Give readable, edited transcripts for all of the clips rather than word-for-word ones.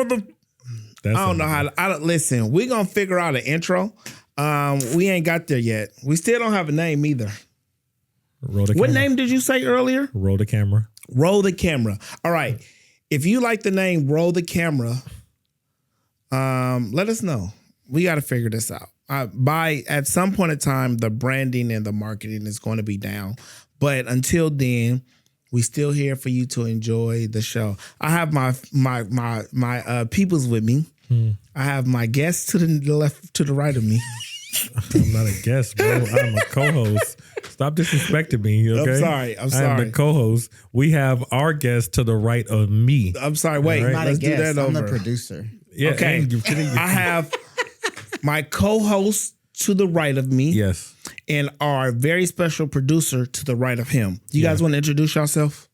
mother. I don't know how to listen. We're gonna figure out an intro. We ain't got there yet. We still don't have a name either. What name did you say earlier? Roll the camera. Roll the camera. All right. If you like the name Roll the Camera, let us know. We got to figure this out. At some point in time, the branding and the marketing is going to be down. But until then, we still here for you to enjoy the show. I have my peoples with me. I have my guests to the left, to the right of me. I'm not a guest, bro. I'm a co-host. Stop disrespecting me, okay? I'm sorry. I'm the co-host. We have our guest to the right of me. I'm sorry. Wait, I'm not let's a guest. do that over. I'm the producer. Yeah, okay. I have my co-host to the right of me. Yes. And our very special producer to the right of him. You guys want to introduce yourself?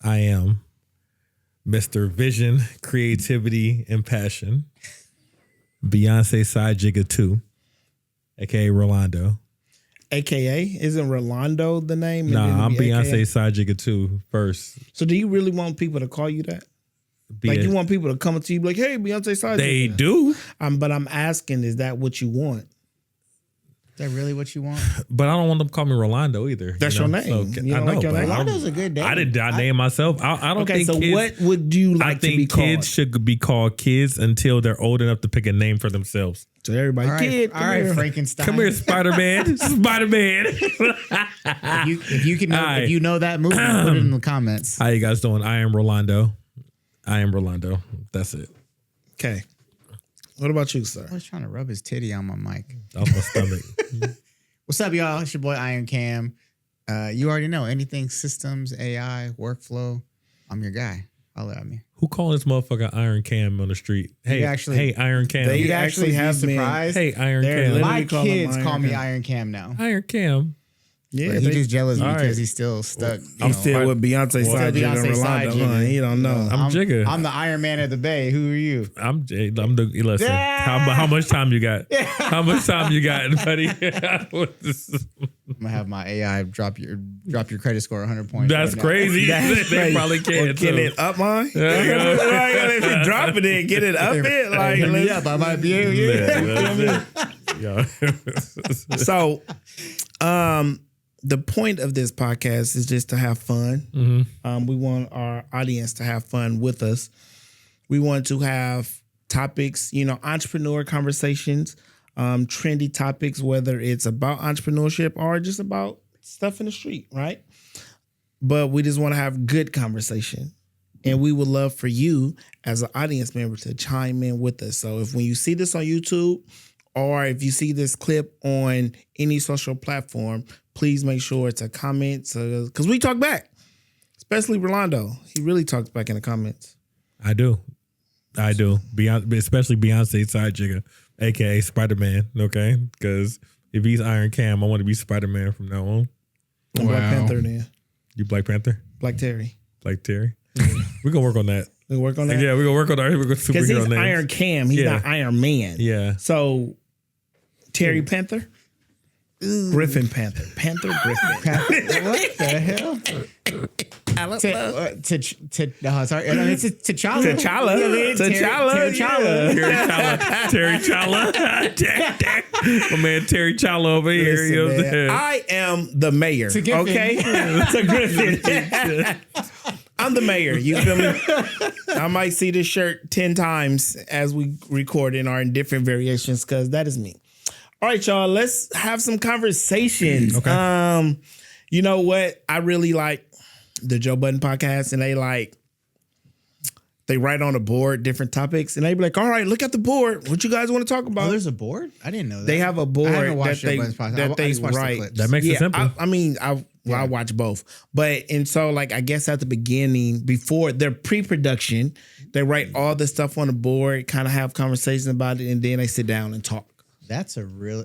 I am Mr. Vision, Creativity, and Passion. Beyonce Side Jigger 2, a.k.a. Rolando. AKA? Isn't Rolando the name? Nah, I'm Beyonce Side Jigger 2 first. So do you really want people to call you that? You want people to come up to you like, hey, Beyonce Side Jigger? They do. But I'm asking, is that what you want? Is that really what you want? But I don't want them to call me Rolando either. That's your name. So, You I don't know, like your but name? Rolando's a good name. I did not name myself. I don't think so kids, what would you like to be called? I think kids should be called kids until they're old enough to pick a name for themselves. So everybody, All right, kid, all right, here. Frankenstein. Come here, Spider-Man. Spider-Man. If you can know, if you know that movie, put it in the comments. How you guys doing? I am Rolando. That's it. Okay. What about you, sir? I was trying to rub his titty on my mic. Off my stomach. What's up, y'all? It's your boy Iron Cam. You already know anything systems, AI, workflow. I'm your guy. Holler at me. Who calling this motherfucker Iron Cam on the street? Hey, hey, Iron Cam. They You'd actually be have me. surprised. Hey, Iron They're Cam. literally My call him kids Iron call me Cam. Iron Cam now. Iron Cam. Yeah, But he just jealous All because right. he's still stuck. I'm still with Beyonce side jigger and Beyonce side Rolando. jigger. He don't know. I'm Jigga. I'm the Iron Man of the Bay. Who are you? I'm the listen. How much time you got? How much time you got, buddy? I'm gonna have my AI drop your credit score 100 points. That's right now. crazy. That's They crazy. probably Or can. get too. it up, mine? Yeah. If you drop it in, get it up it. Like, Hit me let's- up. I might be able to. Yeah, that's it. Yeah. So, the point of this podcast is just to have fun. Mm-hmm. We want our audience to have fun with us. We want to have topics, entrepreneur conversations, trendy topics, whether it's about entrepreneurship or just about stuff in the street, right? But we just want to have good conversation. And we would love for you as an audience member to chime in with us. So if when you see this on YouTube or if you see this clip on any social platform, please make sure it's a comment because we talk back, especially Rolando. He really talks back in the comments. I do. Beyonce, especially Beyonce Side Jigger, a.k.a. Spider-Man, okay? Because if he's Iron Cam, I want to be Spider-Man from now on. I'm Black Panther then. You Black Panther? Black Terry. Black Terry? We're going to work on that. We work on that? Yeah, we're going to work on our Because superhero he's names. Iron Cam. He's not Iron Man. Yeah. So, Terry Panther? Griffin Panther. Panther Griffin. What the hell? Sorry, it's T'Challa. T'Challa. Terry Challa. My man Terry Challa over here. Listen, You know what I'm man, saying? I am the mayor. To Griffin. Okay? To Griffin. I'm the mayor. You feel me? I might see this shirt 10 times as we record or in different variations because that is me. All right, y'all. Let's have some conversations. Okay. You know what? I really like the Joe Budden podcast, and they write on a board different topics, and they be like, "All right, look at the board. What you guys want to talk about?" Oh, there's a board? I didn't know that. They have a board I haven't watched that they Joe Budden's podcast. I just watched the write. clips. That makes it simple. I watch both, and so I guess at the beginning, before their pre-production, they write all the stuff on the board, kind of have conversations about it, and then they sit down and talk. That's a real.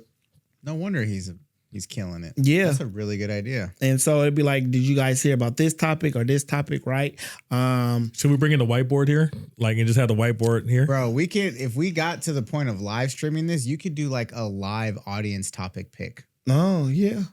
No wonder he's killing it. Yeah. That's a really good idea. And so it'd be like, did you guys hear about this topic or this topic, right? Should we bring in the whiteboard here? And just have the whiteboard here? Bro, we could, if we got to the point of live streaming this, you could do a live audience topic pick. Oh, yeah.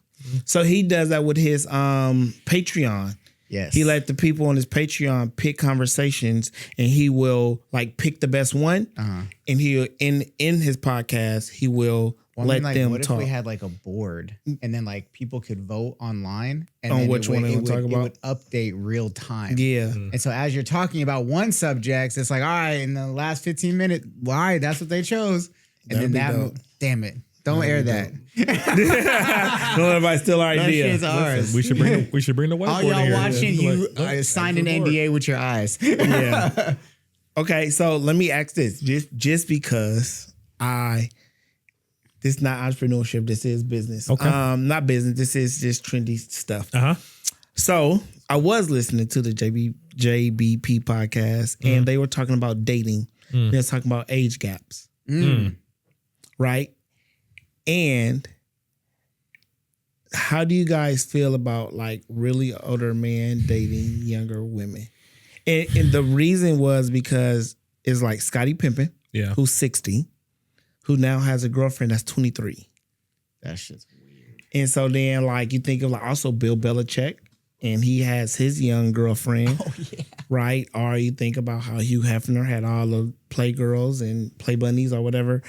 So he does that with his Patreon. Yes. He let the people on his Patreon pick conversations, and he will like pick the best one. And he in his podcast he will let them what talk. If we had like a board and then like people could vote online and On then which one they want to talk about? It would update real time. Yeah. And so as you're talking about one subject, it's like, all right, in the last 15 minutes, well, all right, that's what they chose. And That'd be damn it. Don't air that. Don't everybody steal our That idea. shit's ours. We should bring the whiteboard All y'all in here. watching, Yeah, you like, signed an ask the NDA with your eyes. Yeah. Okay, so let me ask this. Just because this is not entrepreneurship, this is business. Okay. Not business, this is just trendy stuff. Uh-huh. So I was listening to the JBP podcast, and they were talking about dating. They were talking about age gaps. Right? And how do you guys feel about like really older men dating younger women? And the reason was because it's like Scottie Pippen, who's 60, who now has a girlfriend that's 23. That shit's weird. And so then like you think of like also Bill Belichick, and he has his young girlfriend. Oh, yeah. Right? Or you think about how Hugh Hefner had all the Playgirls and Play Bunnies or whatever.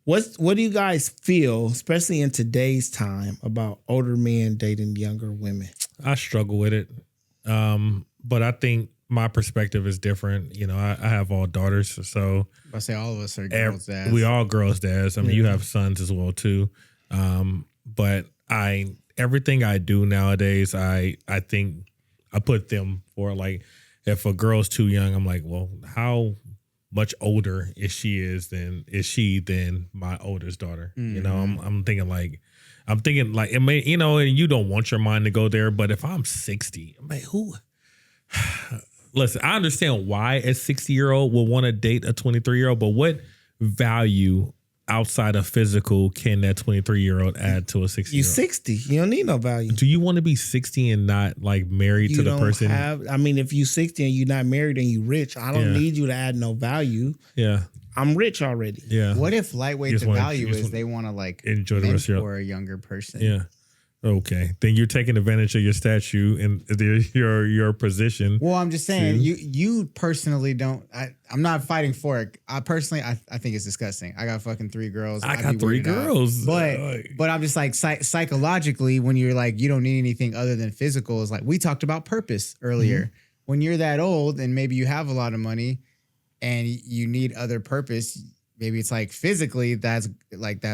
What do you guys feel, especially in today's time, about older men dating younger women? I struggle with it. But I think my perspective is different. You know, I have all daughters, so I say all of us are girls' dads. we all girls' dads. I mean, you have sons as well too. But everything I do nowadays, I think I put them for like, if a girl's too young, I'm like, well, how much older is she than my oldest daughter? You know, I'm thinking like, it may, you know, and you don't want your mind to go there, but if I'm 60, I'm like, who? Listen, I understand why a 60-year-old will want to date a 23-year-old, but what value outside of physical can that 23-year-old add to a 60-year-old? You're 60. You don't need no value. Do you want to be 60 and not like married to the person? I mean, if you're 60 and you're not married and you're rich, I don't need you to add no value. Yeah. I'm rich already. Yeah. What if lightweight to value is they want to like enjoy the rest of mentor a younger person? Yeah. Okay. Then you're taking advantage of your statue and your position. Well, I'm just saying, you personally don't. I'm not fighting for it. I personally think it's disgusting. I got fucking 3 girls. I got 3 girls. But I'm just like psychologically, when you're like, you don't need anything other than physical, is like we talked about purpose earlier. When you're that old and maybe you have a lot of money and you need other purpose, maybe it's like physically that's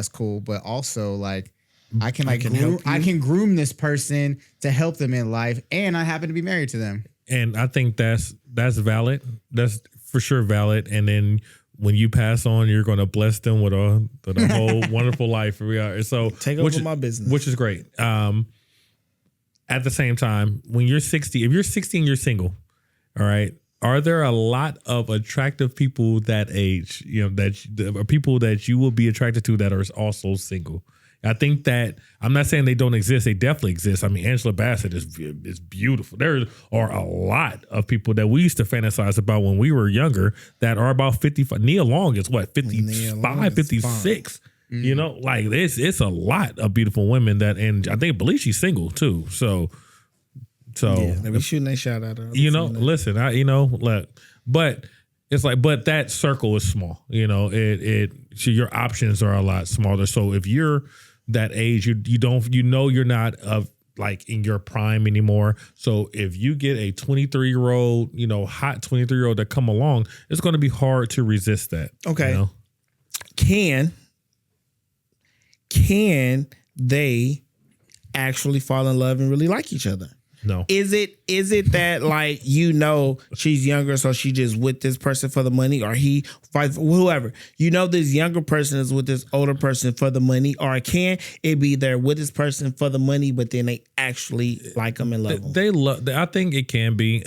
cool, but also like I can groom this person to help them in life, and I happen to be married to them. And I think that's valid. That's for sure valid. And then when you pass on, you're going to bless them with a whole wonderful life. So take over my business, which is great. At the same time, when you're 60, if you're 60 and you're single, all right, are there a lot of attractive people that age? You know, that people that you will be attracted to that are also single. I think that I'm not saying they don't exist. They definitely exist. I mean, Angela Bassett is beautiful. There are a lot of people that we used to fantasize about when we were younger that are about 55. Nia Long is what, 55, 56. You know, like it's a lot of beautiful women that, and I believe she's single too. So yeah, they be shooting that shot at her. You know, listen, but it's like, but that circle is small. You know, so your options are a lot smaller. So if you're that age, you're not like in your prime anymore. So if you get a 23-year-old, you know, hot 23-year-old that come along, it's going to be hard to resist that. Okay. You know? Can they actually fall in love and really like each other? No. Is it that like, you know, she's younger, so she just with this person for the money, or whoever, you know, this younger person is with this older person for the money, or can it be they're with this person for the money, but then they actually like them and love them? I think it can be.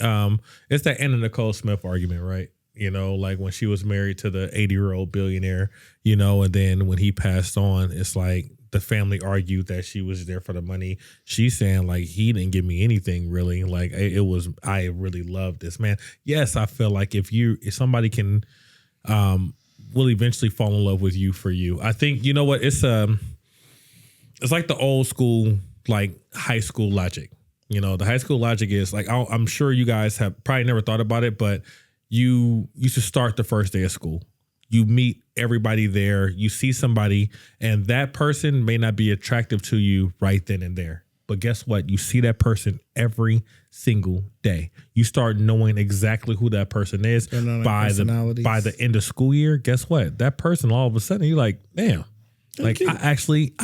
It's that Anna Nicole Smith argument, right? You know, like when she was married to the 80-year-old billionaire, you know, and then when he passed on, it's like the family argued that she was there for the money. She's saying like, he didn't give me anything really. Like I really love this man. Yes, I feel like if somebody can will eventually fall in love with you for you. I think, you know what, it's like the old school, like high school logic. You know, the high school logic is like, I'm sure you guys have probably never thought about it, but you used to start the first day of school. You meet everybody there. You see somebody, and that person may not be attractive to you right then and there. But guess what? You see that person every single day. You start knowing exactly who that person is by the end of school year. Guess what? That person, all of a sudden, you're like, damn. Like I actually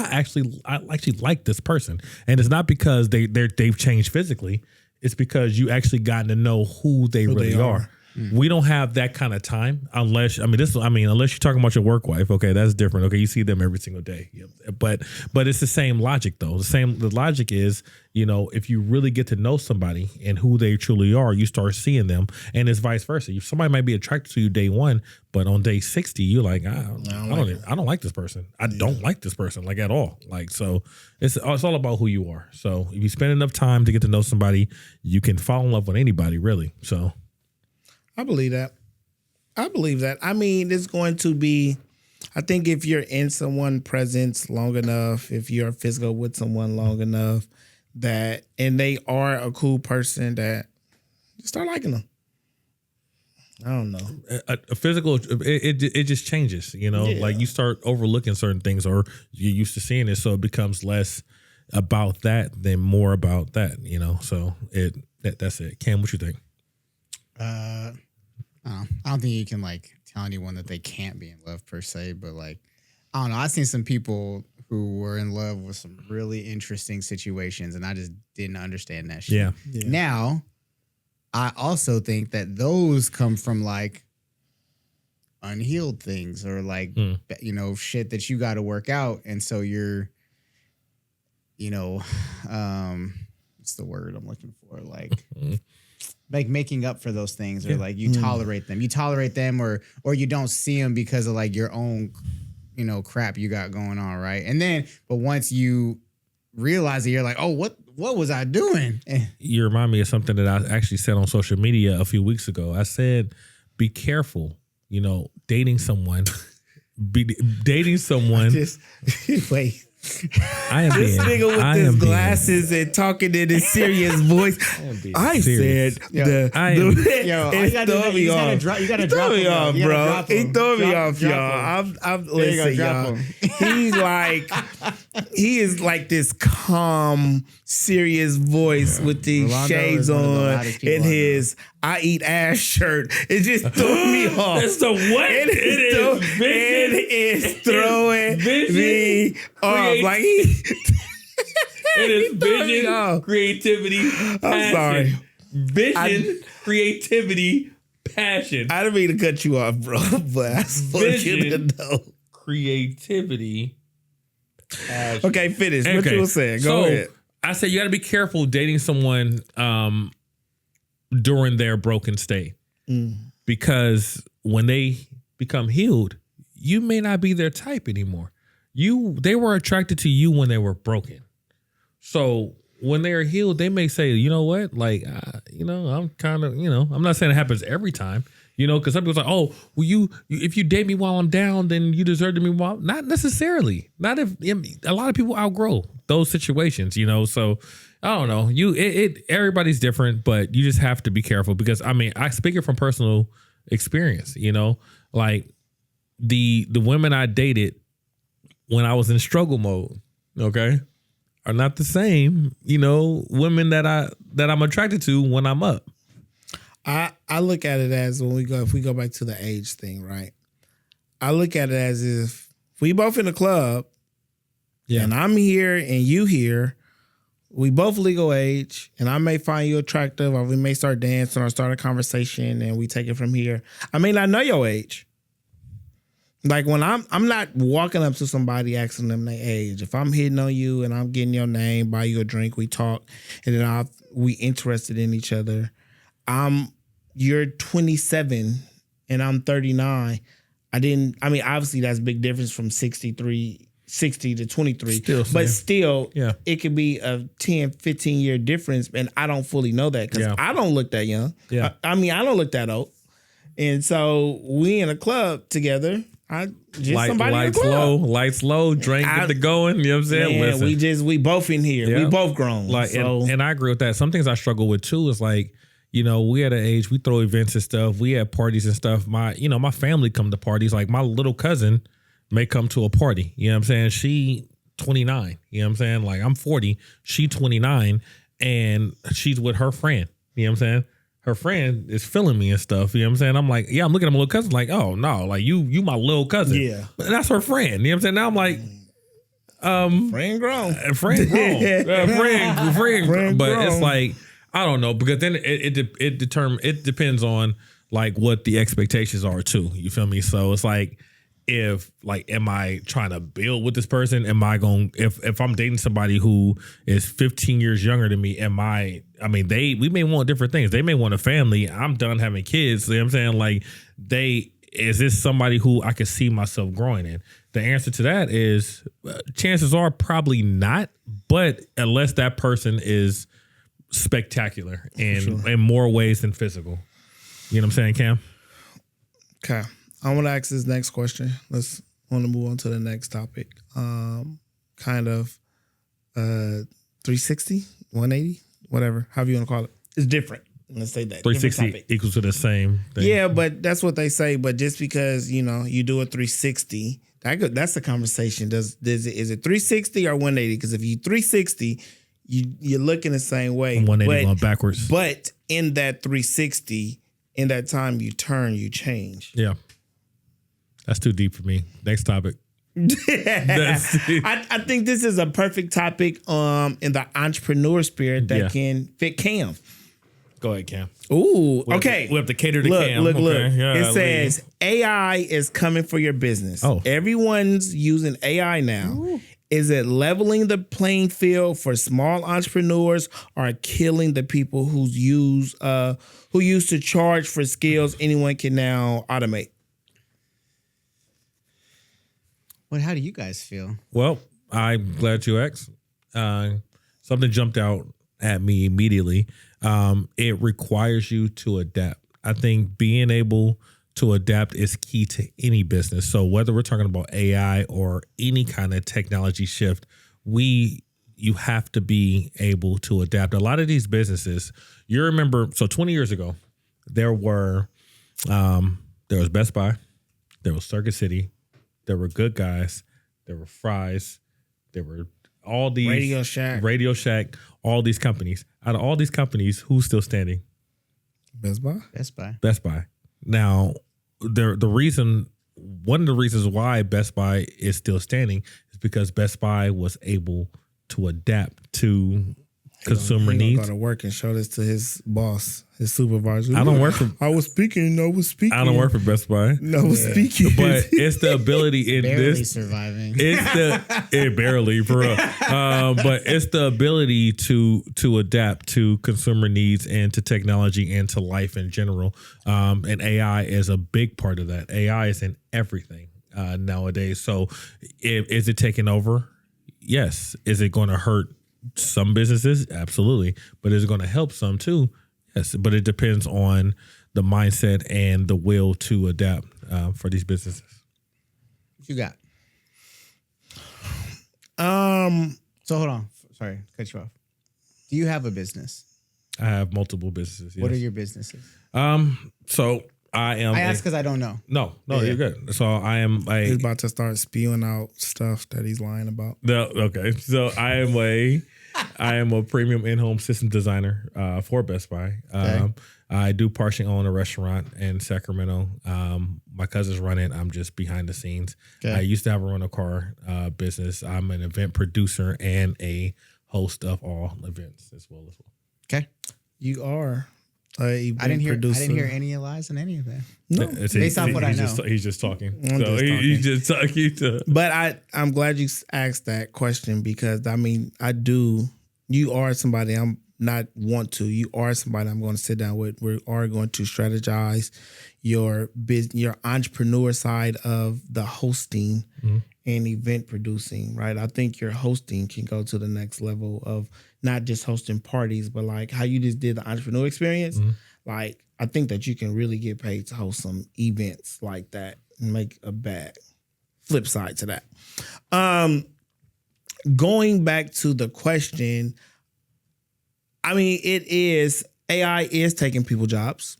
like this person, and it's not because they've changed physically. It's because you actually gotten to know who they really are. We don't have that kind of time unless unless you're talking about your work wife. Okay, that's different. Okay, you see them every single day. But it's the same logic though. The logic is, you know, if you really get to know somebody and who they truly are, you start seeing them, and it's vice versa. Somebody might be attracted to you day one, but on day 60, you're like, I don't like this person. I don't like this person like at all. Like, so it's all about who you are. So if you spend enough time to get to know somebody, you can fall in love with anybody really. So. I believe that. I mean, it's going to be, I think if you're in someone's presence long enough, if you're physical with someone long enough, that, and they are a cool person, that you start liking them. I don't know. A physical, it just changes, you know, like you start overlooking certain things, or you're used to seeing it. So it becomes less about that than more about that, you know? So that's it. Cam, what you think? I don't think you can like tell anyone that they can't be in love per se, but like, I don't know. I've seen some people who were in love with some really interesting situations, and I just didn't understand that shit. Yeah. Now, I also think that those come from like unhealed things or like, you know, shit that you got to work out. And so you're, you know, what's the word I'm looking for? Like making up for those things, or like you tolerate them, or you don't see them because of like your own, you know, crap you got going on, right? And then, but once you realize it, you're like, oh, what was I doing? You remind me of something that I actually said on social media a few weeks ago. I said, be careful, you know, dating someone. Wait. I am this nigga with his glasses and talking in his serious voice. I said, you gotta drop me off, bro. He threw me off, y'all. Listen, y'all. He's like, he is like this calm, serious voice with these Rolando shades on and his I eat ass shirt. It just threw me off. That's the what? It is throwing me off. Like it is vision, creativity, passion. I'm sorry. Vision, creativity, passion. I didn't mean to cut you off, bro, but I just want you to know. Creativity, passion. Okay, finish. What you were saying. Go ahead. I said you got to be careful dating someone during their broken state, because when they become healed, you may not be their type anymore. They were attracted to you when they were broken. So when they are healed, they may say, you know what, like, you know, I'm kind of, you know, I'm not saying it happens every time, you know, because some people's like, oh, well, if you date me while I'm down, then you deserve to be while, not necessarily. Not if a lot of people outgrow those situations, you know. So I don't know. Everybody's different, but you just have to be careful, because I mean, I speak it from personal experience, you know, like the women I dated when I was in struggle mode, okay, are not the same, you know, women that I'm attracted to when I'm up. I look at it as if we go back to the age thing, right? I look at it as if we both in the club, and I'm here and you here, we both legal age, and I may find you attractive, or we may start dancing or start a conversation, and we take it from here. I may not know your age. Like when I'm not walking up to somebody asking them their age. If I'm hitting on you and I'm getting your name, buy you a drink, we talk, and then we interested in each other. You're 27 and I'm 39. Obviously that's a big difference from 60 to 23. Still, it could be a 10, 15 year difference, and I don't fully know that because I don't look that young. I don't look that old. And so we in a club together. Lights low, drink, get the going. You know what I'm saying? Man, Listen. we both in here. Yeah. We both grown. Like, so. and I agree with that. Some things I struggle with too is like, you know, we at an age, we throw events and stuff. We had parties and stuff. My family come to parties. Like my little cousin may come to a party. You know what I'm saying? She 29. You know what I'm saying? Like I'm 40. She 29 and she's with her friend. You know what I'm saying? Her friend is feeling me and stuff. You know what I'm saying? I'm like, yeah, I'm looking at my little cousin like, oh no, like you my little cousin. Yeah. But that's her friend. You know what I'm saying? Now I'm like, friend grown. Friend grown. Friend but grown. it's like, I don't know, because then it depends on like what the expectations are too. You feel me? So it's like, if like, am I trying to build with this person? Am I going, if I'm dating somebody who is 15 years younger than me, we may want different things. They may want a family. I'm done having kids. You know what I'm saying? Like is this somebody who I could see myself growing in? The answer to that is chances are probably not, but unless that person is spectacular in more ways than physical. You know what I'm saying, Cam? Okay. I want to ask this next question. Want to move on to the next topic. Kind of 360, 180, whatever, however you want to call it. It's different. Let's say that. 360 equals to the same thing. Yeah, but that's what they say. But just because, you do a 360, that's the conversation. Is it 360 or 180? Because if you 360, you're looking the same way. 180 going backwards. But in that 360, in that time you turn, you change. Yeah. That's too deep for me. Next topic. I think this is a perfect topic in the entrepreneur spirit that can fit Cam. Go ahead, Cam. Ooh, okay. We have to cater to Cam. Look. Yeah, it says AI is coming for your business. Oh. Everyone's using AI now. Ooh. Is it leveling the playing field for small entrepreneurs or killing the people who used to charge for skills anyone can now automate? Well, how do you guys feel? Well, I'm glad you asked. Something jumped out at me immediately. It requires you to adapt. I think being able to adapt is key to any business. So whether we're talking about AI or any kind of technology shift, you have to be able to adapt. A lot of these businesses, you remember, so 20 years ago, there was Best Buy, there was Circuit City, there were Good Guys, there were Fry's, there were all these Radio Shack, all these companies. Out of all these companies, who's still standing? Best Buy. Best Buy. Now, one of the reasons why Best Buy is still standing is because Best Buy was able to adapt to consumer needs. Go to work and show this to his boss, his supervisor. I don't work for. I was speaking. I don't work for Best Buy. No, I was speaking. But it's the ability in barely this surviving. It barely for real. But it's the ability to adapt to consumer needs and to technology and to life in general. And AI is a big part of that. AI is in everything nowadays. So, is it taking over? Yes. Is it going to hurt some businesses? Absolutely. But is it going to help some too? Yes. But it depends on the mindset and the will to adapt for these businesses. What you got? So hold on. Sorry, cut you off. Do you have a business? I have multiple businesses. Yes. What are your businesses? So I ask because I don't know. No, you're good. So I am he's about to start spewing out stuff that he's lying about. No, okay. So I am a premium in-home system designer for Best Buy. Okay. I do partially own a restaurant in Sacramento. My cousins run it. I'm just behind the scenes. Okay. I used to have a rental car business. I'm an event producer and a host of all events as well. Okay. You are. I didn't hear any lies in any of that. No, based off what I know. He's just talking. He's just talking. But I'm glad you asked that question because you are somebody I'm not want to. You are somebody I'm going to sit down with. We are going to strategize your entrepreneur side of the hosting and event producing, right? I think your hosting can go to the next level of not just hosting parties, but like how you just did the entrepreneur experience. Like I think that you can really get paid to host some events like that and make a bag. Flip side to that. Going back to the question, I mean, AI is taking people jobs.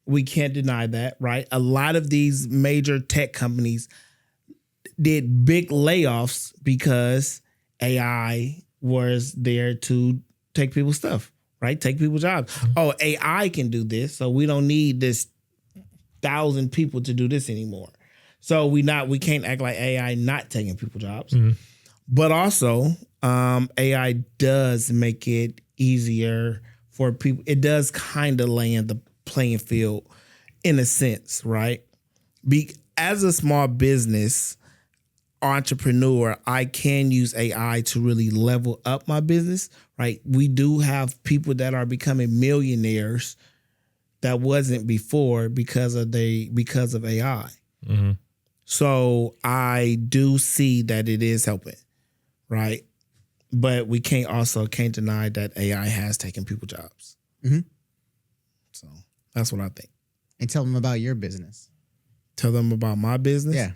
We can't deny that, right? A lot of these major tech companies did big layoffs because AI was there to take people's stuff, right? Take people's jobs. Oh, AI can do this, so we don't need this 1,000 people to do this anymore. So we can't act like AI not taking people's jobs. But also, AI does make it easier for people. It does kind of land the playing field in a sense, right? As a small business entrepreneur, I can use AI to really level up my business, right? We do have people that are becoming millionaires that wasn't before because of AI. So I do see that it is helping, right? But we can't deny that AI has taken people's jobs. So that's what I think. And tell them about your business. Tell them about my business. Yeah.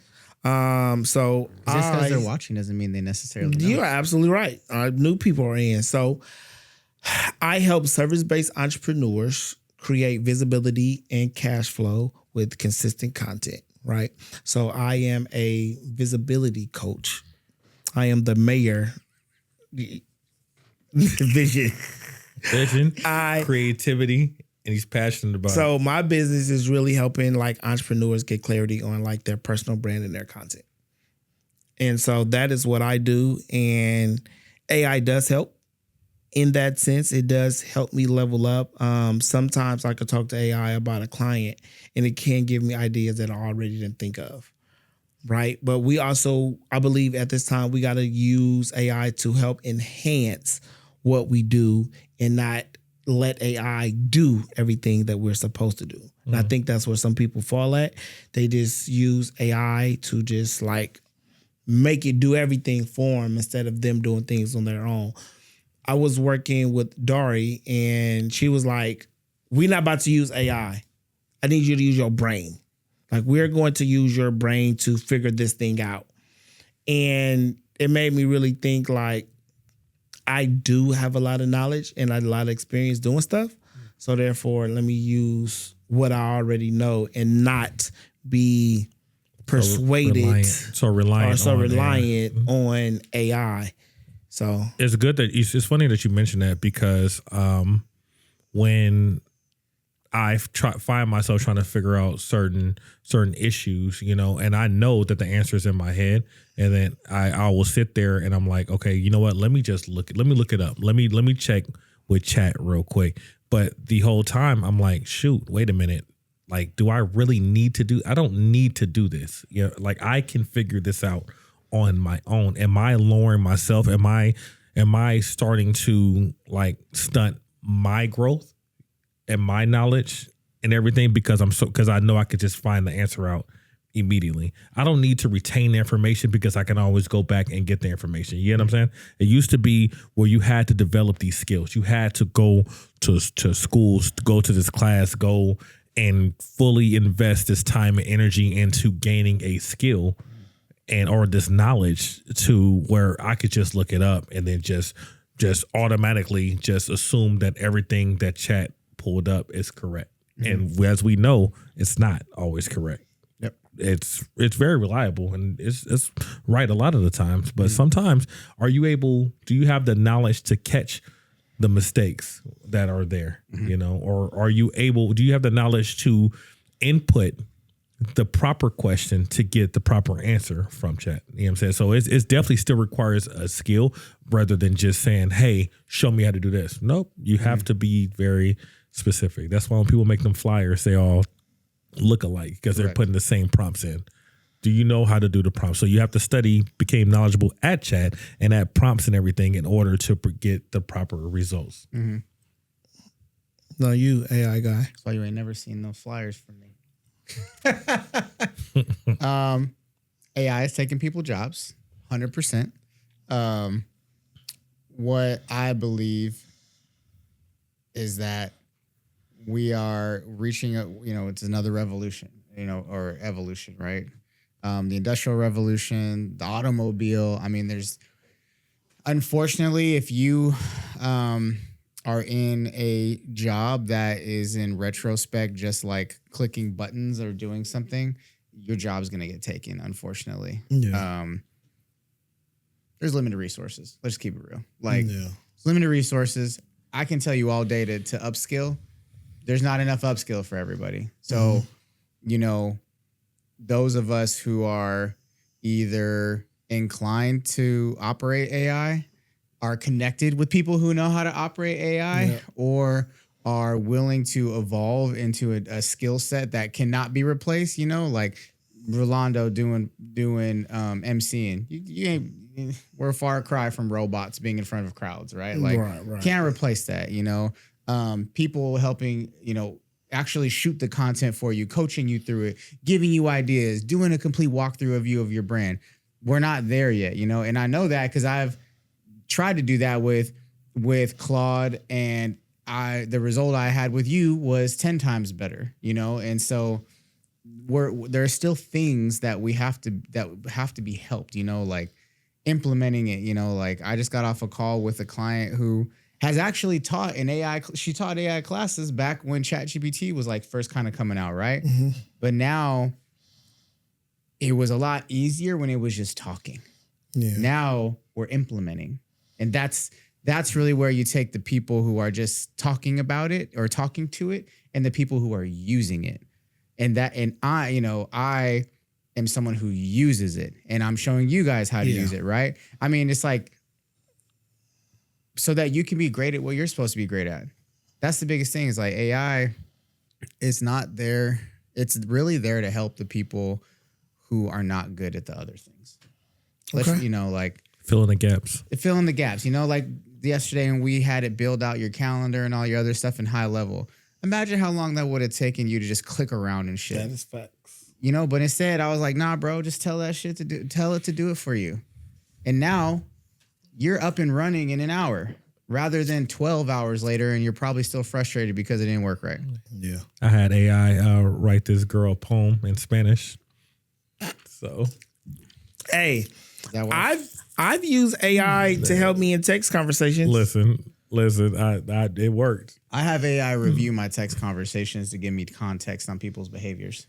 So just because they're watching doesn't mean they necessarily know. You're absolutely right. New people are in. So I help service-based entrepreneurs create visibility and cash flow with consistent content, right? So I am a visibility coach. I am the mayor. Vision, creativity, and he's passionate about it. So my business is really helping like entrepreneurs get clarity on like their personal brand and their content. And so that is what I do. And AI does help in that sense. It does help me level up. Sometimes I could talk to AI about a client and it can give me ideas that I already didn't think of. Right. But we also, I believe at this time, we got to use AI to help enhance what we do and not let AI do everything that we're supposed to do. And I think that's where some people fall at. They just use AI to just like make it do everything for them instead of them doing things on their own. I was working with Dari and she was like, we're not about to use AI. I need you to use your brain. Like we're going to use your brain to figure this thing out. And it made me really think like, I do have a lot of knowledge and a lot of experience doing stuff. So therefore, let me use what I already know and not be persuaded reliant on AI. So it's good that it's funny that you mentioned that because when I find myself trying to figure out certain issues, you know, and I know that the answer is in my head, and then I will sit there and I'm like, okay, you know what? Let me look it up. Let me check with chat real quick. But the whole time I'm like, shoot, wait a minute. Like, do I really need to I don't need to do this. You know, like I can figure this out on my own. Am I lowering myself? Am I starting to like stunt my growth and my knowledge and everything because I know I could just find the answer out immediately. I don't need to retain the information because I can always go back and get the information. You know what I'm saying? It used to be where you had to develop these skills. You had to go to schools, go to this class, go and fully invest this time and energy into gaining a skill or this knowledge to where I could just look it up and then just automatically just assume that everything that chat pulled up is correct. And as we know, it's not always correct. Yep. It's very reliable and it's right a lot of the times. But sometimes do you have the knowledge to catch the mistakes that are there, you know, or do you have the knowledge to input the proper question to get the proper answer from chat? You know what I'm saying? So it's definitely still requires a skill rather than just saying, hey, show me how to do this. Nope. You have to be very specific. That's why when people make them flyers, they all look alike because they're putting the same prompts in. Do you know how to do the prompts? So you have to became knowledgeable at chat and at prompts and everything in order to get the proper results. No, you AI guy. That's why you ain't never seen those flyers from me. AI is taking people jobs, 100%. What I believe is that we are reaching it's another revolution, or evolution, right? The Industrial Revolution, the automobile. I mean, there's, unfortunately, if you are in a job that is in retrospect just like clicking buttons or doing something, your job's going to get taken, unfortunately. Yeah. There's limited resources. Let's keep it real. Like, limited resources. I can tell you all day to upskill. There's not enough upskill for everybody. So, those of us who are either inclined to operate AI, are connected with people who know how to operate AI, or are willing to evolve into a skill set that cannot be replaced, like Rolando doing MCing. You ain't, we're a far cry from robots being in front of crowds, right? Like, can't replace that, people helping, actually shoot the content for you, coaching you through it, giving you ideas, doing a complete walkthrough of you of your brand. We're not there yet, and I know that because I've tried to do that with Claude, and the result I had with you was 10 times better, and so there are still things that have to be helped, like implementing it, like I just got off a call with a client who has actually taught an AI. She taught AI classes back when ChatGPT was like first kind of coming out, right? Mm-hmm. But now it was a lot easier when it was just talking. Yeah. Now we're implementing, and that's really where you take the people who are just talking about it or talking to it, and the people who are using it, and I am someone who uses it, and I'm showing you guys how to use it, right? I mean, it's like, so that you can be great at what you're supposed to be great at. That's the biggest thing, is like AI is not there. It's really there to help the people who are not good at the other things. Let's, like fill in the gaps. Fill in the gaps, like yesterday when we had it build out your calendar and all your other stuff in high level. Imagine how long that would have taken you to just click around and shit. That is facts. But instead I was like, nah, bro, just tell that shit tell it to do it for you. And now you're up and running in an hour rather than 12 hours later, and you're probably still frustrated because it didn't work right. Yeah. I had AI write this girl a poem in Spanish. So, hey, I've used AI to help me in text conversations. Listen, it worked. I have AI review my text conversations to give me context on people's behaviors.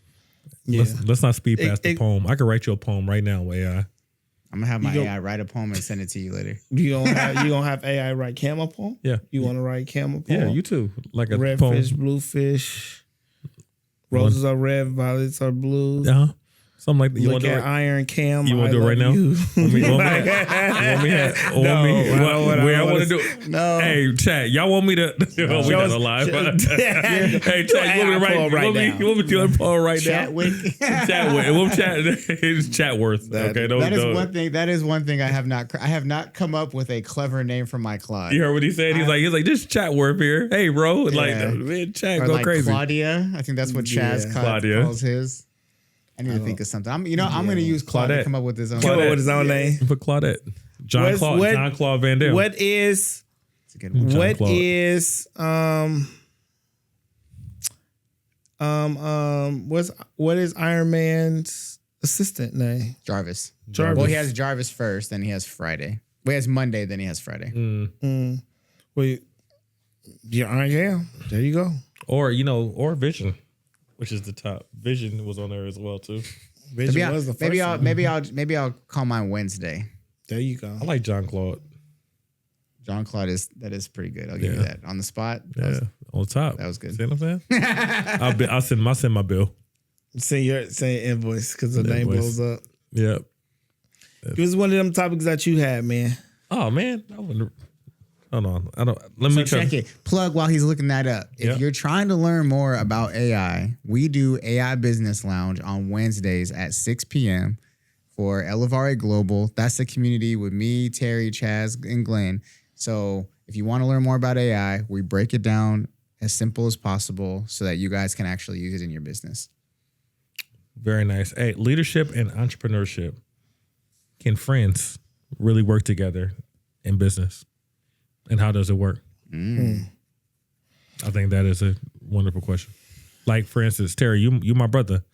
Yeah. Let's not speed past the poem. I could write you a poem right now with AI. I'm gonna have my AI write a poem and send it to you later. You gonna have AI write camel poem? Yeah. You want to write camel poem? Yeah, you too. Like a red poem. fish, blue fish. Roses are red, violets are blue. Something like that. You Look at Iron Cam. You want to do it right now? I want to do it. No. Hey, chat. Y'all want me to? We not alive. Hey, chat. You want me to write right now? You want me to do a poem right now? Chatwick. It's Chatworth. Okay. That is one thing I have not come up with a clever name for my Claude. You heard what he said? He's like, this Chatworth here. Hey, bro. Man, chat or go like crazy. Claudia. I think that's what Chaz calls his. I need to think of something. I'm going to use Claude to come up with his own. Come up with his own name. Put Claudette. John Claude Van Damme. What is? It's a good one. What is Iron Man's assistant name? Jarvis. Well, he has Jarvis first, then he has Friday. Well, he has Monday, then he has Friday. Well, yeah, Iron Man. There you go. Or Vision. Which is the top. Vision was on there as well too. Vision was the first one. Maybe I'll call mine Wednesday. There you go. I like John Claude. John Claude is pretty good. I'll give you that. On the spot. On the top. That was good. See what I'm saying? I'll send my bill. Send your invoice because the name blows up. Yep. It was one of them topics that you had, man. Oh man, I wouldn't. Hold on. Let me check it. Plug while he's looking that up. If you're trying to learn more about AI, we do AI Business Lounge on Wednesdays at 6 p.m. for Elevare Global. That's the community with me, Terry, Chaz, and Glenn. So if you want to learn more about AI, we break it down as simple as possible so that you guys can actually use it in your business. Very nice. Hey, leadership and entrepreneurship. Can friends really work together in business? And how does it work? I think that is wonderful question. Like, for instance, Terry, you my brother,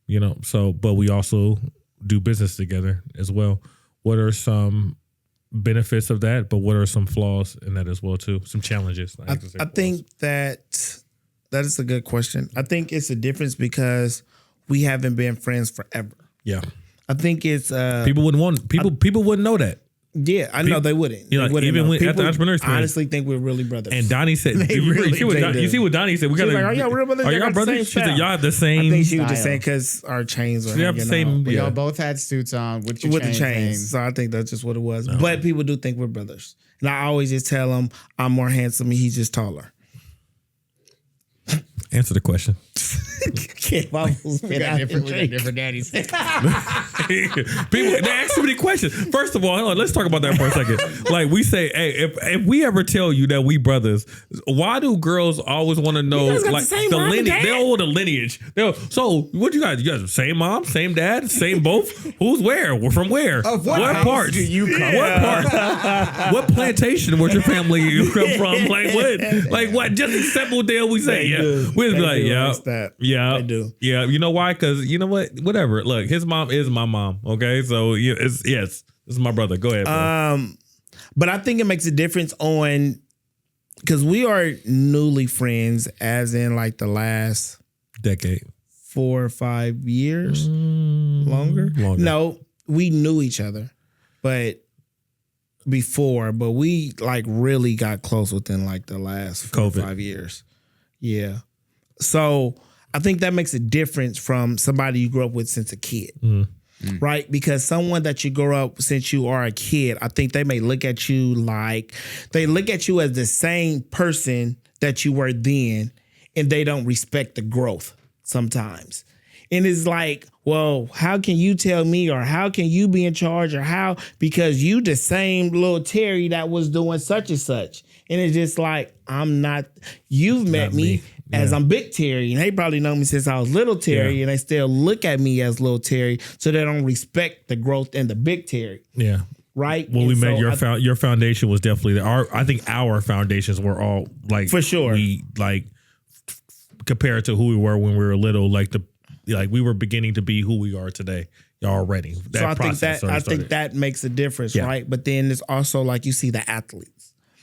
you know, so, but we also do business together as well. What are some benefits of that, but what are some flaws in that as well too? Some challenges. I think that is a good question. I think it's a difference because we haven't been friends forever. Yeah. I think it's people wouldn't know that. Yeah, I know they wouldn't. You know, wouldn't even know. when, at the entrepreneurs I honestly think we're really brothers. and Donnie said, you see what Donnie said? We got like, are y'all real brothers? Are y'all brothers? She said, y'all have the same. I think she was just style. saying because our chains were We have the same. We Yeah. all both had suits on with your with the chains. chains. So I think that's just what it was. But people do think we're brothers. And I always just tell them I'm more handsome and he's just taller. Answer the question. We got different daddies. People, they ask too many questions. First of all, hold on, let's talk about that for a second. Like we say, hey, if we ever tell you that we brothers, why do girls always want to know like the lineage? They all the lineage. So what you guys? You guys same mom, same dad, same both? Who's where? We're from where? Of what part do you come? What part? What plantation was your family come from? Like what? Like what? Just a simple deal. We say, yeah. We'll be like, yeah. They do. Yeah, you know why? Because you know what? Whatever. Look, his mom is my mom. Okay, so yeah, this is my brother. Go ahead, bro. But I think it makes a difference on because we are newly friends, as in like the last decade, 4 or 5 years, longer. No, we knew each other, but we like really got close within like the last 4 or 5 years. Yeah. So I think that makes a difference from somebody you grew up with since a kid, right? Because someone that you grew up since you are a kid, I think they may look at you like they look at you as the same person that you were then, and they don't respect the growth sometimes. And it's like, well, how can you tell me, or how can you be in charge, or how, because you the same little Terry that was doing such and such. And it's just like, I'm not, you've met me as I'm Big Terry, and they probably know me since I was Little Terry, and they still look at me as Little Terry, so they don't respect the growth in the Big Terry. Yeah. Right? When we met, your foundation was definitely I think our foundations were all like, for sure. We like compared to who we were when we were little, like we were beginning to be who we are today already. So I think that makes a difference, right? But then it's also like you see the athletes.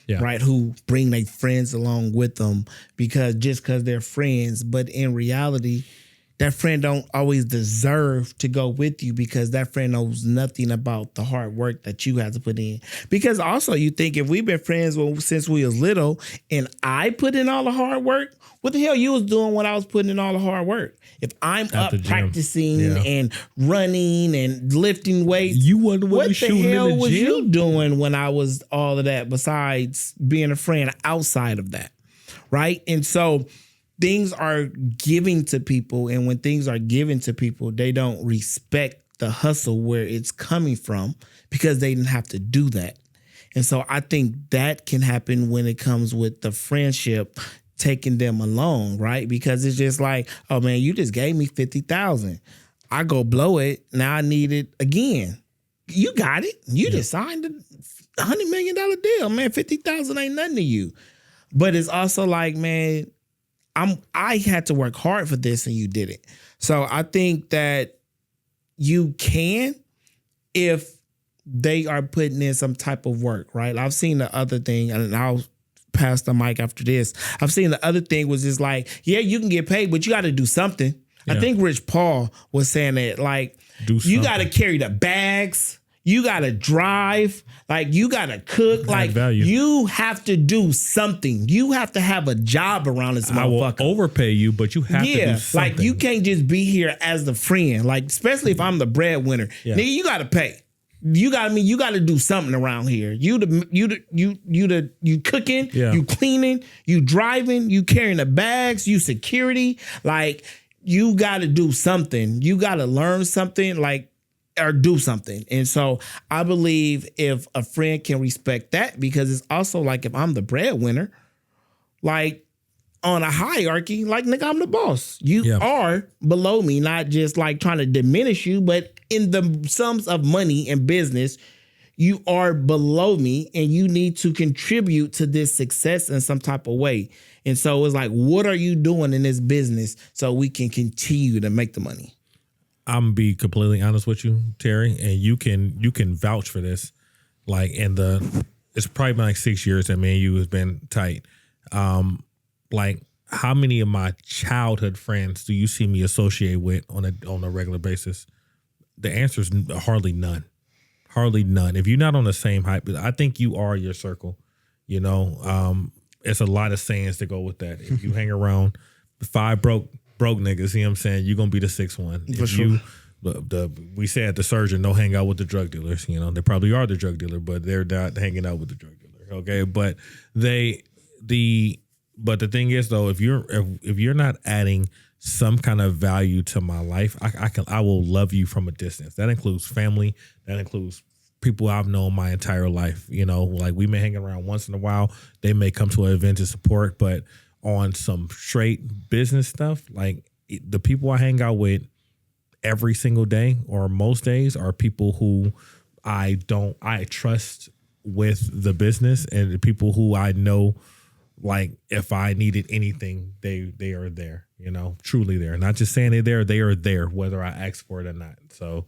Yeah. Right, who bring their friends along with them because they're friends, but in reality, that friend don't always deserve to go with you because that friend knows nothing about the hard work that you have to put in. Because also, you think if we've been friends since we was little, and I put in all the hard work, what the hell you was doing when I was putting in all the hard work? If I'm up practicing and running and lifting weights, you wonder what the hell was you doing when I was all of that besides being a friend outside of that, right? And so things are giving to people, and when things are given to people, they don't respect the hustle where it's coming from because they didn't have to do that. And so I think that can happen when it comes with the friendship taking them along, right? Because it's just like, oh man, you just gave me $50,000. I go blow it. Now I need it again. You got it. You just signed a $100 million deal, man. 50,000 ain't nothing to you. But it's also like, man, I had to work hard for this and you did it. So I think that you can if they are putting in some type of work, right? I've seen the other thing, and I'll pass the mic after this. I've seen the other thing was just like, yeah, you can get paid, but you got to do something. Yeah. I think Rich Paul was saying that, like, you got to carry the bags. You got to drive. Like, you got to cook. Like, you have to do something. You have to have a job around this motherfucker. I will overpay you, but you have to do something. Like, you can't just be here as the friend. Like, especially if I'm the breadwinner. Yeah. Nigga, you got to pay. You got to do something around here. You cooking, you cleaning, you driving, you carrying the bags, you security. Like, you got to do something. You got to learn something, like, or do something. And so I believe if a friend can respect that, because it's also like if I'm the breadwinner, like on a hierarchy, like, nigga, I'm the boss. You are below me, not just like trying to diminish you, but in the sums of money and business, you are below me and you need to contribute to this success in some type of way. And so it's like, what are you doing in this business so we can continue to make the money? I'm gonna be completely honest with you, Terry, and you can vouch for this. Like it's probably been like 6 years that me and you has been tight. Like how many of my childhood friends do you see me associate with on a regular basis? The answer is hardly none. Hardly none. If you're not on the same hype, I think you are your circle. You know, it's a lot of sayings that go with that. If you hang around the 5 broke niggas, see what I'm saying? You're gonna be the 6th one. For sure. We say at the surgeon, don't hang out with the drug dealers. You know, they probably are the drug dealer, but they're not hanging out with the drug dealer. Okay, but the thing is though, if you're not adding some kind of value to my life, I will love you from a distance. That includes family. That includes people I've known my entire life. You know, like we may hang around once in a while. They may come to an event to support, but on some straight business stuff, like the people I hang out with every single day or most days are people who I trust with the business, and the people who I know, like if I needed anything, they are there, you know, truly there. Not just saying they are there, whether I ask for it or not. So,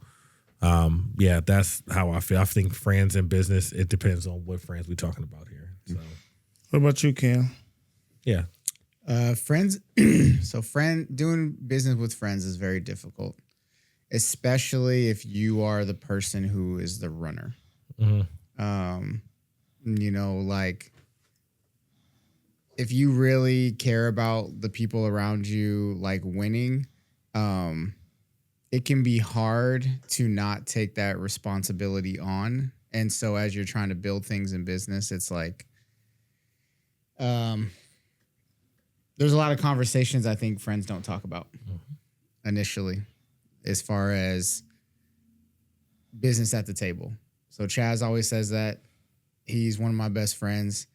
yeah, that's how I feel. I think friends and business, it depends on what friends we're talking about here. So, what about you, Cam? Yeah. Friends. So doing business with friends is very difficult, especially if you are the person who is the runner. Mm-hmm. You know, like if you really care about the people around you, like winning, it can be hard to not take that responsibility on. And so as you're trying to build things in business, it's like, there's a lot of conversations I think friends don't talk about initially, as far as business at the table. So Chaz always says that. He's one of my best friends.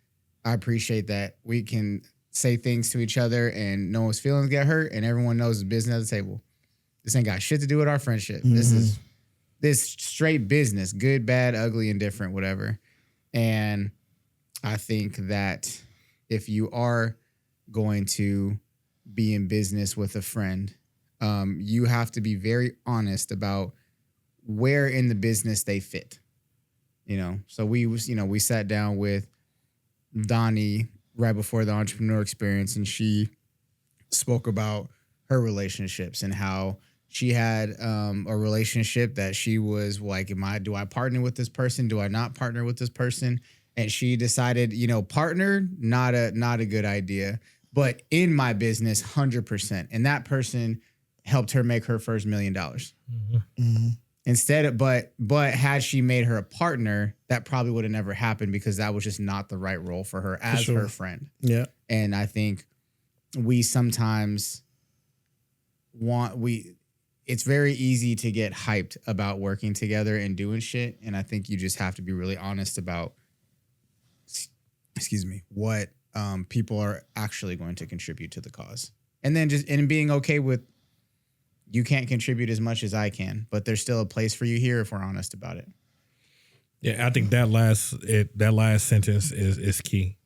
I appreciate that we can say things to each other and no one's feelings get hurt and everyone knows the business at the table. This ain't got shit to do with our friendship. Mm-hmm. This straight business, good, bad, ugly, indifferent, whatever. And I think that if you are going to be in business with a friend, you have to be very honest about where in the business they fit. You know, so we sat down with Donnie right before the entrepreneur experience, and she spoke about her relationships and how she had a relationship that she was like, do I partner with this person? Do I not partner with this person? And she decided, partner, not a good idea, but in my business, 100%. And that person helped her make her first $1 million. Mm-hmm. Mm-hmm. But had she made her a partner, that probably would have never happened because that was just not the right role for her as her friend. Yeah. And I think we sometimes it's very easy to get hyped about working together and doing shit. And I think you just have to be really honest about, what people are actually going to contribute to the cause. And then and being okay with, you can't contribute as much as I can, but there's still a place for you here if we're honest about it. Yeah, I think that last sentence is key,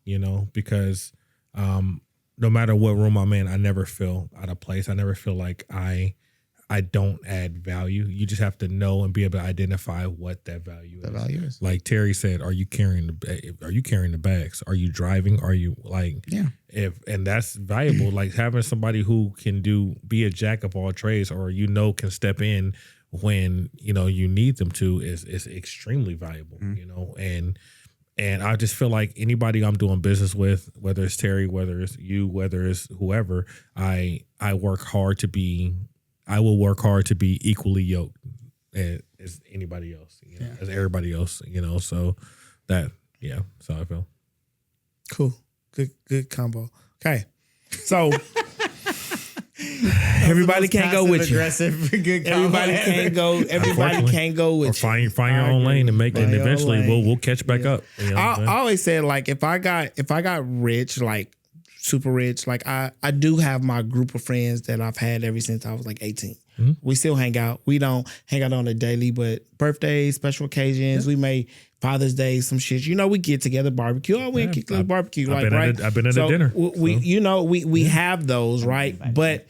because no matter what room I'm in, I never feel out of place. I never feel like I don't add value. You just have to know and be able to identify what that value is. Like Terry said, are you carrying the bags? Are you driving? Are you and that's valuable. Like having somebody who can be a jack of all trades, or can step in when you need them to is extremely valuable. Mm-hmm. And I just feel like anybody I'm doing business with, whether it's Terry, whether it's you, whether it's whoever, I will work hard to be equally yoked as anybody else, as everybody else, so that's how I feel. Cool. Good combo. Okay. So everybody can't go with you. Good everybody can't go. Everybody can't go with you. Or find your own lane and make it. And eventually we'll catch back up. I always said, like, if I got rich, like super rich. Like I do have my group of friends that I've had ever since I was like 18. Mm-hmm. We still hang out. We don't hang out on a daily, but birthdays, special occasions, we may Father's Day, some shit. You know, we get together, barbecue. Oh, we kick the barbecue. I've been at so a dinner. We have those, right? But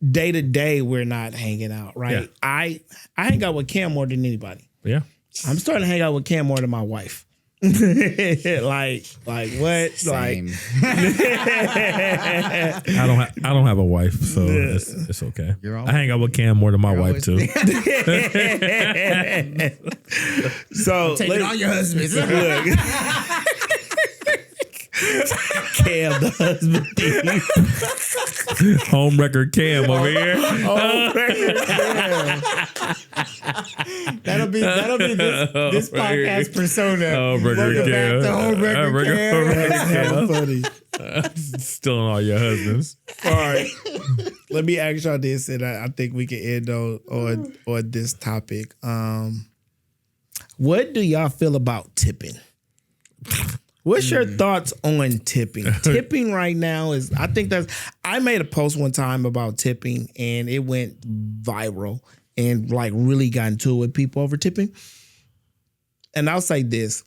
day to day, we're not hanging out, right? Yeah. I hang out with Cam more than anybody. Yeah. I'm starting to hang out with Cam more than my wife. like what? Same. Like I don't have a wife, so it's okay. I hang out with Cam more than my wife too. So take it on your husband. Cam, the husband. Home record Cam over here. Home record Cam. That'll be this podcast persona. Home record Cam. Home record Cam. Funny. Stealing all your husbands. All right. Let me ask y'all this, and I think we can end on this topic. What do y'all feel about tipping? What's your thoughts on tipping? Tipping right now is, I made a post one time about tipping and it went viral and like really got into it with people over tipping. And I'll say this,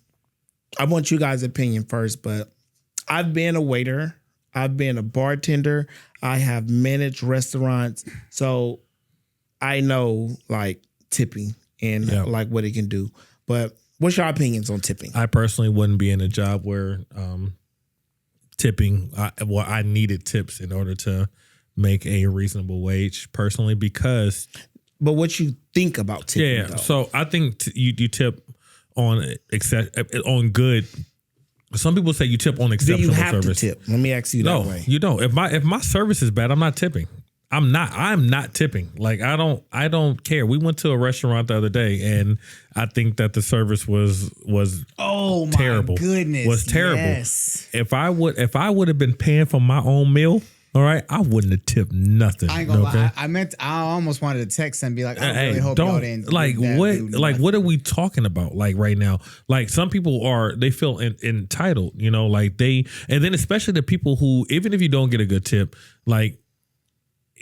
I want you guys' opinion first, but I've been a waiter, I've been a bartender, I have managed restaurants, so I know like tipping and like what it can do. But what's your opinions on tipping? I personally wouldn't be in a job where tipping, I needed tips in order to make a reasonable wage personally because. But what you think about tipping? Yeah, so I think you tip on good. Some people say you tip on exceptional service. Do you have to tip? Let me ask you that way. No, you don't. If my service is bad, I'm not tipping. I'm not tipping. Like I don't care. We went to a restaurant the other day and I think that the service was terrible. My goodness. Was terrible. Yes. If I would have been paying for my own meal, all right, I wouldn't have tipped nothing. I ain't gonna lie. I almost wanted to text and be like, I really hope y'all didn't. Like what are we talking about? Like right now, like some people they feel entitled, you know, like and then especially the people who, even if you don't get a good tip, like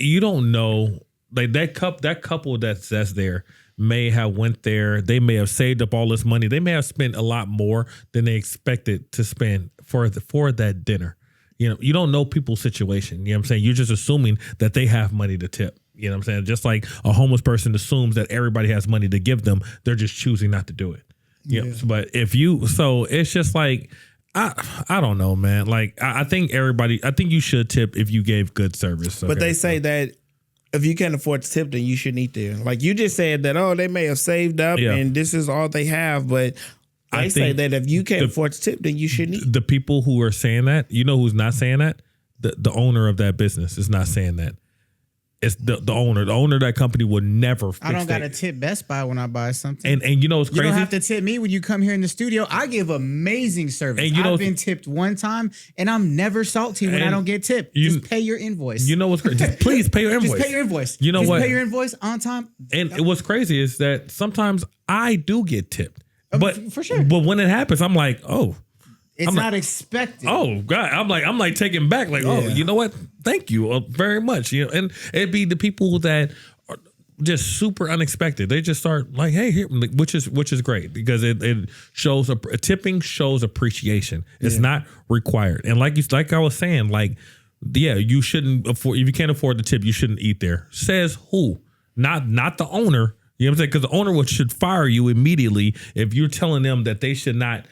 you don't know, like that couple that's there may have went there. They may have saved up all this money. They may have spent a lot more than they expected to spend for that dinner. You know, you don't know people's situation. You know what I'm saying? You're just assuming that they have money to tip. You know what I'm saying? Just like a homeless person assumes that everybody has money to give them, they're just choosing not to do it. You know? But so it's just like, I don't know, man. Like I think you should tip if you gave good service. But they say that if you can't afford to tip, then you shouldn't eat there. Like you just said that, they may have saved up and this is all they have, but I say that if you can't afford to tip, then you shouldn't eat. The people who are saying that, you know who's not saying that? The owner of that business is not saying that. It's the owner. The owner of that company would never fix I don't got to tip Best Buy when I buy something. And you know what's crazy? You don't have to tip me when you come here in the studio. I give amazing service. And I've been tipped one time, and I'm never salty when I don't get tipped. Just pay your invoice. You know what's crazy? Just please pay your invoice. Just pay your invoice. You know what? Pay your invoice on time. And what's crazy is that sometimes I do get tipped. But for sure. But when it happens, I'm like, oh. It's not expected. Oh God, I'm like taken back. Like, oh, you know what? Thank you very much. You know, and it'd be the people that are just super unexpected. They just start like, hey, here, which is great because it shows tipping shows appreciation. It's not required. And like I was saying, like, you shouldn't afford if you can't afford the tip, you shouldn't eat there. Says who? Not the owner. You know what I'm saying? Because the owner should fire you immediately if you're telling them that they should not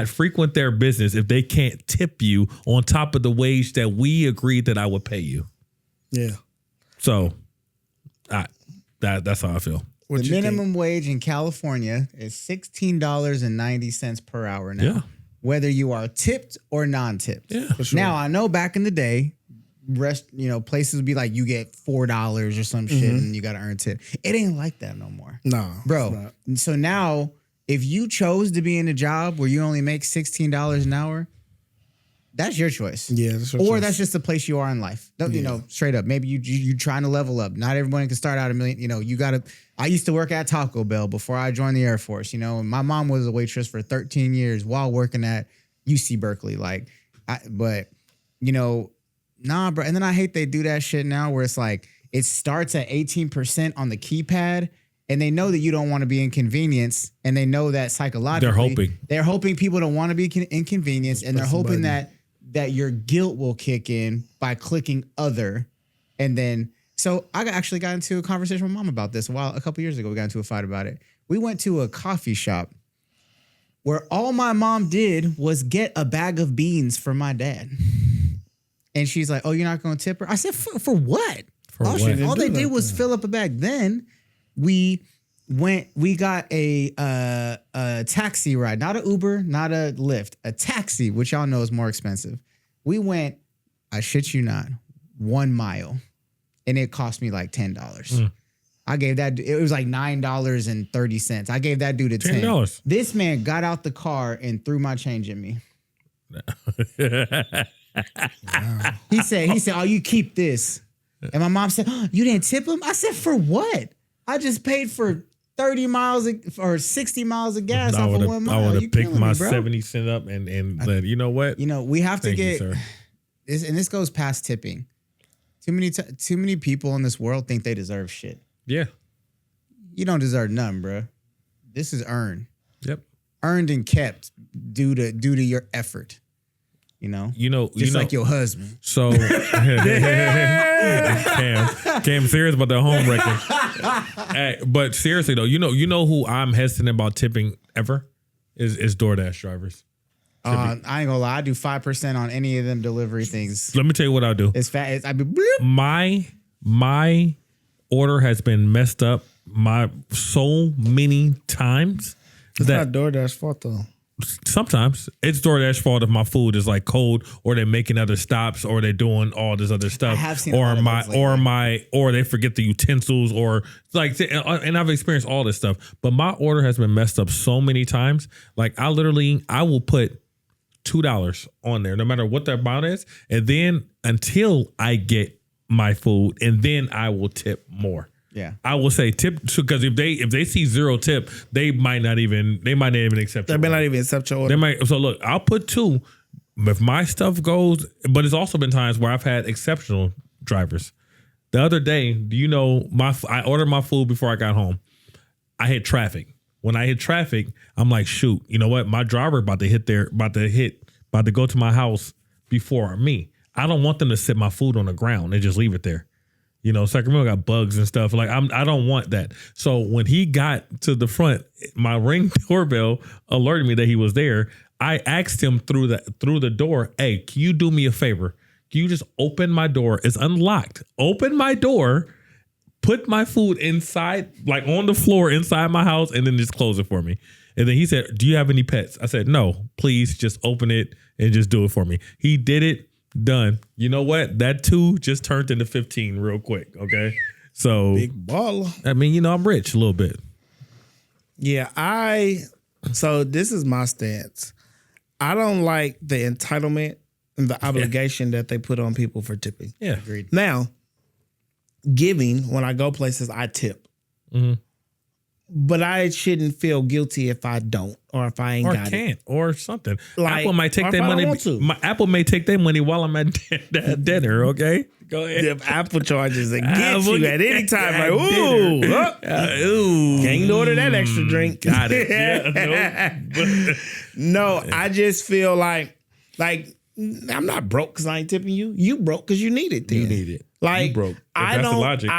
frequent their business if they can't tip you on top of the wage that we agreed that I would pay you. Yeah. So, that's how I feel. The minimum wage in California is $16.90 per hour now. Yeah. Whether you are tipped or non-tipped. Yeah, for sure. Now I know back in the day, places would be like you get $4 or some shit and you got to earn tip. It ain't like that no more. No, bro. So now if you chose to be in a job where you only make $16 an hour, that's your choice. Yeah, that's your choice. That's just the place you are in life. You know, straight up. Maybe you trying to level up. Not everyone can start out $1 million. You know, you got to. I used to work at Taco Bell before I joined the Air Force. You know, and my mom was a waitress for 13 years while working at UC Berkeley. But nah, bro. And then I hate they do that shit now where it's like it starts at 18% on the keypad and they know that you don't want to be inconvenienced and they know that psychologically they're hoping people don't want to be inconvenienced and they're hoping that your guilt will kick in by clicking other. And then, so I actually got into a conversation with mom about this a couple years ago. We got into a fight about it. We went to a coffee shop where all my mom did was get a bag of beans for my dad. And she's like, oh, you're not going to tip her? I said, for what? All they did was fill up a bag. Then we got a taxi ride, not an Uber, not a Lyft, a taxi, which y'all know is more expensive. We went, I shit you not, 1 mile. And it cost me like $10. I gave that, it was like $9.30. I gave that dude $10. This man got out the car and threw my change at me. Wow. He said, oh, you keep this. And my mom said, oh, you didn't tip him? I said, for what? I just paid for 30 miles or 60 miles of gas off of 1 mile. I would have picked my 70 cent up and said, you know what? We have to get this, and this goes past tipping. Too many people in this world think they deserve shit. Yeah. You don't deserve none, bro. This is earned. Yep. Earned and kept due to your effort. Just like your husband. So Cam serious about the home wrecking. Hey, but seriously though, you know who I'm hesitant about tipping ever is DoorDash drivers. I ain't gonna lie, I do 5% on any of them delivery things. Let me tell you what I'll do. It's fat. I be bloop. My order has been messed up so many times. It's not DoorDash's fault though. Sometimes it's DoorDash's fault if my food is like cold, or they're making other stops, or they're doing all this other stuff, I have seen or they forget the utensils, or like, and I've experienced all this stuff. But my order has been messed up so many times. Like I will put $2 on there, no matter what the amount is, and then until I get my food, and then I will tip more. Yeah, I will say tip, because if they see 0 tip, they might not even accept. They may not even accept your order. They might. So look, I'll put 2 if my stuff goes. But it's also been times where I've had exceptional drivers. The other day, I ordered my food before I got home. I hit traffic. When I hit traffic, I'm like, shoot, you know what? My driver about to go to my house before me. I don't want them to sit my food on the ground and just leave it there. Sacramento got bugs and stuff. Like I don't want that. So when he got to the front, my Ring doorbell alerted me that he was there. I asked him through the door, hey, can you do me a favor? Can you just open my door? It's unlocked. Open my door, put my food inside, like on the floor inside my house, and then just close it for me. And then he said, do you have any pets? I said, no, please just open it and just do it for me. He did it. Done. You know what? That 2 just turned into 15 real quick. Okay. So big baller. I mean, I'm rich a little bit. Yeah. So this is my stance. I don't like the entitlement and the obligation that they put on people for tipping. Yeah. Agreed. Now, giving, when I go places, I tip. Mm-hmm. But I shouldn't feel guilty if I don't, or if I ain't got can't, it, or something. Like, Apple might take their money. Apple may take their money while I'm at dinner. Okay, go ahead. If Apple charges against you at any time, like ooh, can't order that extra drink. Got it. Yeah, no, I just feel like I'm not broke because I ain't tipping you. You broke because you need it. Then. You need it. Like you broke. I that's don't. The logic.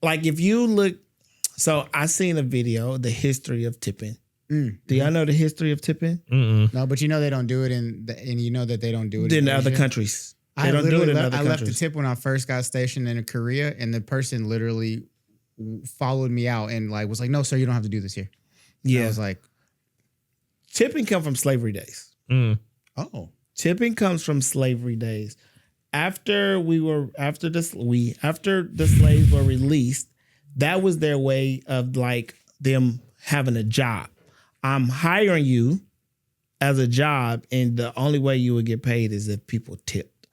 Like if you look. So I seen a video, the history of tipping. Do y'all know the history of tipping? Mm-mm. No, but that they don't do it and you know that they don't do it in other countries. They don't do it in other countries. I left the tip when I first got stationed in Korea, and the person literally followed me out and was like, "No, sir, you don't have to do this here." Yeah, I was like, tipping come from slavery days. Mm. Oh, tipping comes from slavery days. After the slaves were released. That was their way of them having a job. I'm hiring you as a job, and the only way you would get paid is if people tipped.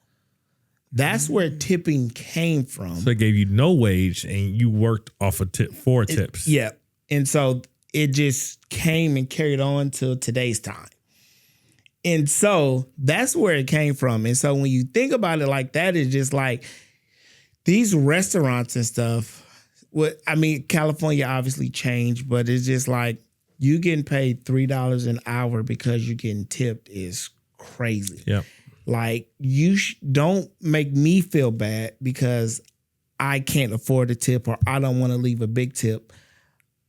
That's where tipping came from. So they gave you no wage, and you worked off of tips. Yeah, and so it just came and carried on till today's time. And so that's where it came from. And so when you think about it like that, it's just like these restaurants and stuff. California obviously changed, but it's just like you getting paid $3 an hour because you're getting tipped is crazy. Yeah. Like you don't make me feel bad because I can't afford a tip or I don't want to leave a big tip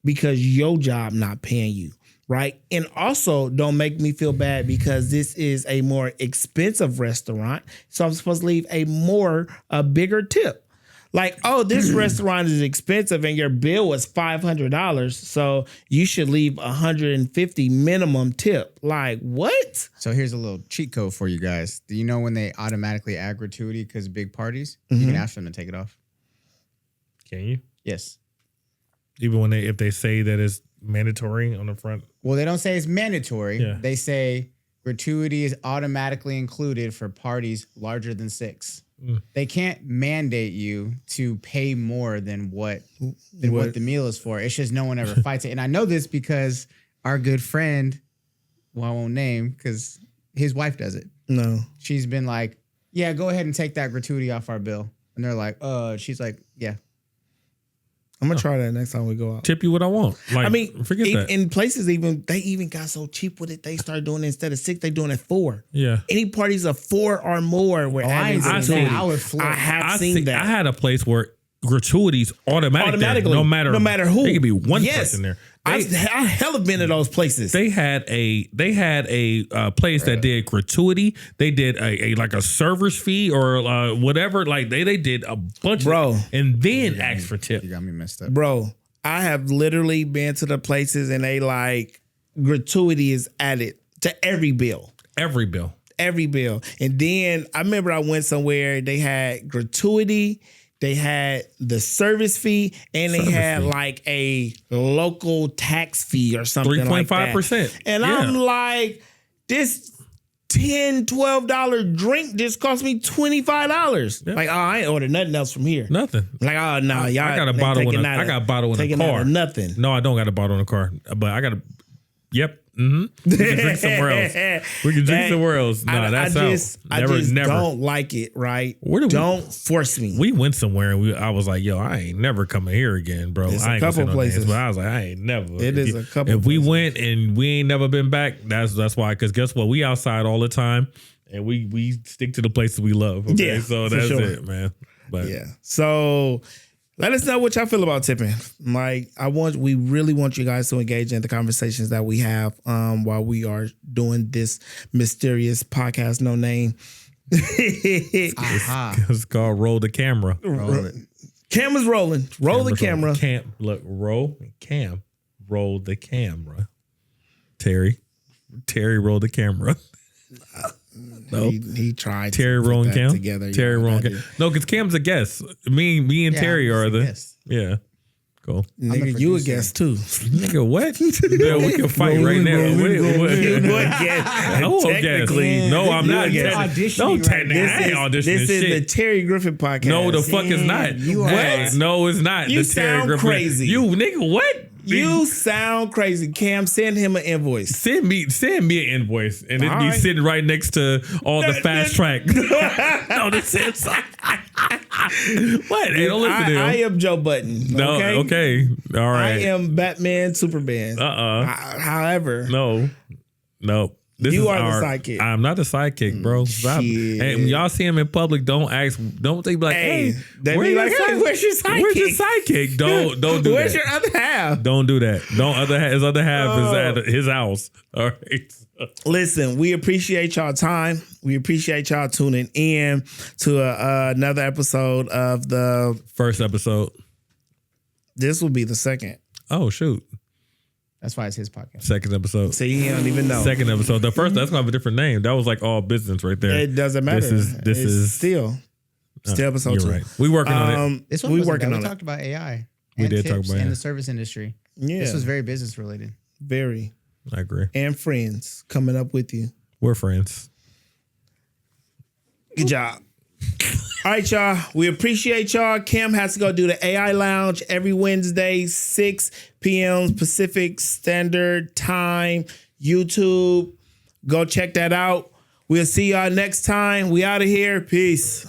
because your job not paying you. Right. And also don't make me feel bad because this is a more expensive restaurant. So I'm supposed to leave a bigger tip. Like, oh, this restaurant is expensive and your bill was $500. So you should leave $150 minimum tip. Like, what? So here's a little cheat code for you guys. Do you know when they automatically add gratuity because of big parties? You can ask them to take it off. Can you? Yes. Even if they say that it's mandatory on the front? Well, they don't say it's mandatory. Yeah. They say gratuity is automatically included for parties larger than 6. They can't mandate you to pay more than what the meal is for. It's just no one ever fights it. And I know this because our good friend, well, I won't name because his wife does it. No. She's been like, yeah, go ahead and take that gratuity off our bill. And they're like, she's like, yeah. I'm gonna try that next time we go out. Tip you what I want. Like, forget that. In places they even got so cheap with it. They started doing it instead of 6, they doing it 4. Yeah. Any parties of 4 or more were adding gratuity. I have seen that. I had a place where gratuities automatically, no matter who. It could be one person there. I hella been to those places. They had a place that did gratuity. They did a server's fee or whatever. Like they did a bunch and then asked for tip. You got me messed up. Bro, I have literally been to the places and they like gratuity is added to every bill. Every bill. And then I remember I went somewhere, they had gratuity. They had the service fee and they had like a local tax fee or something like that. 3.5%. And I'm like, this $10, $12 drink just cost me $25. Like, I ain't ordered nothing else from here. Nothing. Like, oh no, y'all. I got a bottle in the car. Nothing. No, I don't got a bottle in the car, but I got a. Yep. Mm-hmm. We can drink somewhere else. No, that's I just don't like it, right? Don't force me. We went somewhere and I was like, yo, I ain't never coming here again, bro. It's I ain't a couple places. But I was like, I ain't never. It is a couple If we places. went and we ain't never been back, that's why. Because guess what? We outside all the time and we stick to the places we love. Okay? Yeah, so for that's sure. it, man. But yeah. So let us know what y'all feel about tipping. Like, we really want you guys to engage in the conversations that we have while we are doing this mysterious podcast, no name. It's called Roll the Camera. Roll it. Camera's rolling. Roll the camera. Roll the camera. Terry, roll the camera. No, he tried. Terry rolling Cam together. Terry rolling Cam. No, because Cam's a guest. Me and Terry are the guest. Yeah. Cool. Nigga, you a guest too. Nigga, what? Yeah, we can fight right now. Technically, no, I'm not. No, technically, I ain't auditioning. This is shit. the Terry Griffin podcast. No, the fuck is not. What? No, it's not. You the Terry sound Griffin. crazy. You nigga, what? You sound crazy. Cam, send him an invoice. Send me an invoice, and it'd be right. sitting right next to all the fast track. No, this is what? Hey, don't listen to him. I am Joe Budden. No, okay, all right. I am Batman, Superman. However, no. You are the sidekick. I'm not the sidekick, bro. Stop. And when y'all see him in public, don't they be like, hey, where's your sidekick? Where's your sidekick? Don't do that. Where's your other half? Don't do that. His other half is at his house. All right. Listen, we appreciate y'all time. We appreciate y'all tuning in to another episode of the first episode. This will be the second. Oh, shoot. That's why it's his podcast. Second episode. See, he don't even know. Second episode. The first, that's gonna have a different name. That was like all business right there. It doesn't matter. This is still episode you're 2. Right. We working on it. This one we talked about AI. We did talk about in it. the service industry. Yeah, this was very business related. Very. I agree. And friends coming up with you. We're friends. Good job. All right, y'all. We appreciate y'all. Cam has to go do the AI Lounge every Wednesday, 6 p.m. Pacific Standard Time. YouTube. Go check that out. We'll see y'all next time. We out of here. Peace.